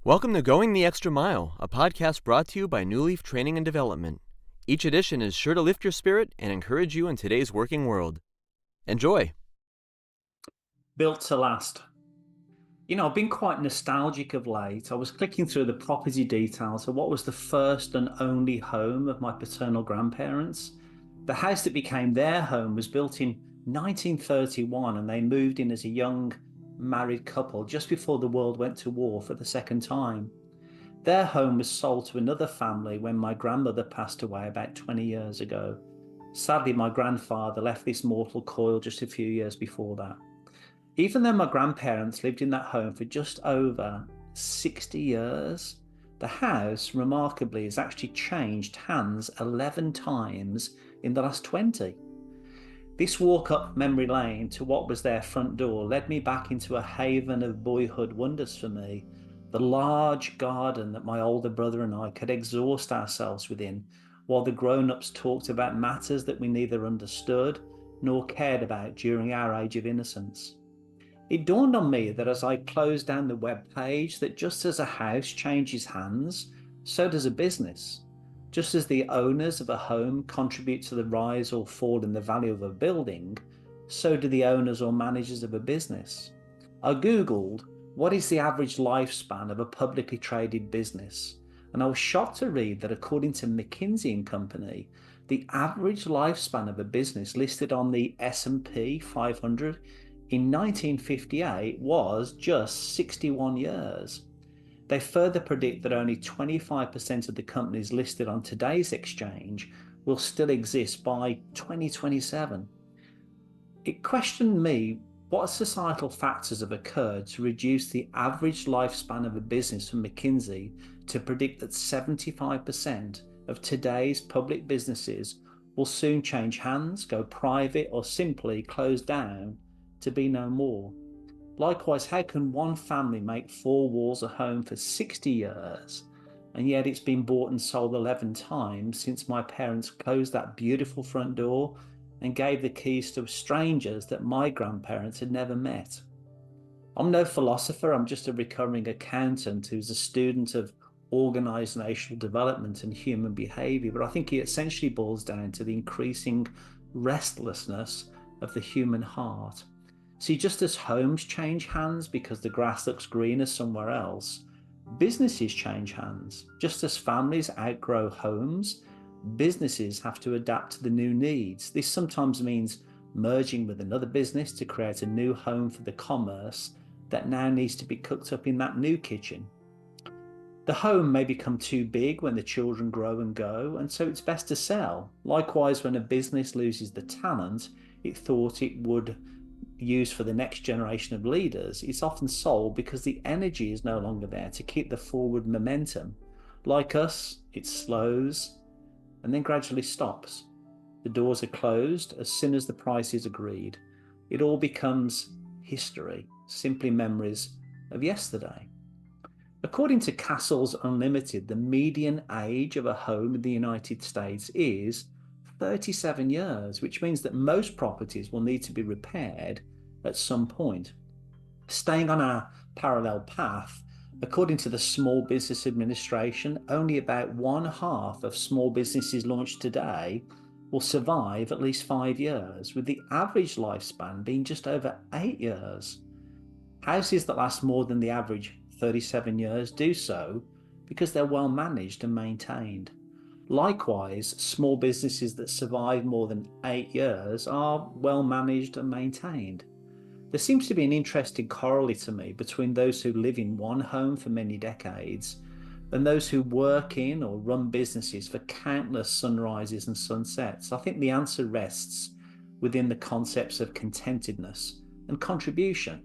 Welcome to Going the Extra Mile, a podcast brought to you by Newleaf Training and Development. Each edition is sure to lift your spirit and encourage you in today's working world. Enjoy. Built to last. I've been quite nostalgic of late. I was clicking through the property details of what was the first and only home of my paternal grandparents. The house that became their home was built in 1931, and they moved in as a young married couple just before the world went to war for the second time. Their home was sold to another family when my grandmother passed away about 20 years ago. Sadly, my grandfather left this mortal coil just a few years before that. Even though my grandparents lived in that home for just over 60 years, the house, remarkably, has actually changed hands 11 times in the last 20. This walk up memory lane to what was their front door led me back into a haven of boyhood wonders for me. The large garden that my older brother and I could exhaust ourselves within, while the grown-ups talked about matters that we neither understood nor cared about during our age of innocence. It dawned on me that as I closed down the web page, that just as a house changes hands, so does a business. Just as the owners of a home contribute to the rise or fall in the value of a building, so do the owners or managers of a business. I Googled, what is the average lifespan of a publicly traded business? And I was shocked to read that according to McKinsey & Company, the average lifespan of a business listed on the S&P 500 in 1958 was just 61 years. They further predict that only 25% of the companies listed on today's exchange will still exist by 2027. It questioned me what societal factors have occurred to reduce the average lifespan of a business from McKinsey to predict that 75% of today's public businesses will soon change hands, go private, or simply close down to be no more. Likewise, how can one family make four walls a home for 60 years, and yet it's been bought and sold 11 times since my parents closed that beautiful front door and gave the keys to strangers that my grandparents had never met? I'm no philosopher, I'm just a recovering accountant who's a student of organisational development and human behaviour, but I think it essentially boils down to the increasing restlessness of the human heart. See, just as homes change hands because the grass looks greener somewhere else, businesses change hands. Just as families outgrow homes, businesses have to adapt to the new needs. This sometimes means merging with another business to create a new home for the commerce that now needs to be cooked up in that new kitchen. The home may become too big when the children grow and go, and so it's best to sell. Likewise, when a business loses the talent it thought it would use for the next generation of leaders, it's often sold because the energy is no longer there to keep the forward momentum. Like us, it slows and then gradually stops. The doors are closed as soon as the price is agreed. It all becomes history, simply memories of yesterday. According to Castles Unlimited, the median age of a home in the United States is 37 years, which means that most properties will need to be repaired at some point. Staying on our parallel path, according to the Small Business Administration, only about 1/2 of small businesses launched today will survive at least 5 years, with the average lifespan being just over 8 years. Houses that last more than the average 37 years do so because they're well managed and maintained. Likewise, small businesses that survive more than 8 years are well managed and maintained. There seems to be an interesting corollary to me between those who live in one home for many decades and those who work in or run businesses for countless sunrises and sunsets. I think the answer rests within the concepts of contentedness and contribution.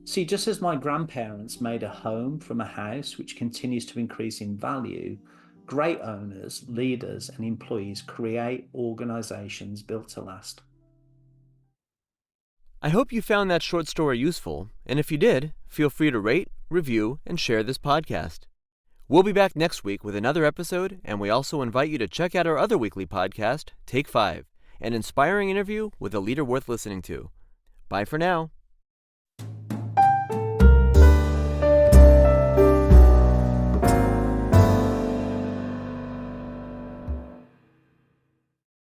See, just as my grandparents made a home from a house which continues to increase in value, great owners, leaders, and employees create organizations built to last. I hope you found that short story useful, and if you did, feel free to rate, review, and share this podcast. We'll be back next week with another episode, and we also invite you to check out our other weekly podcast, Take 5, an inspiring interview with a leader worth listening to. Bye for now.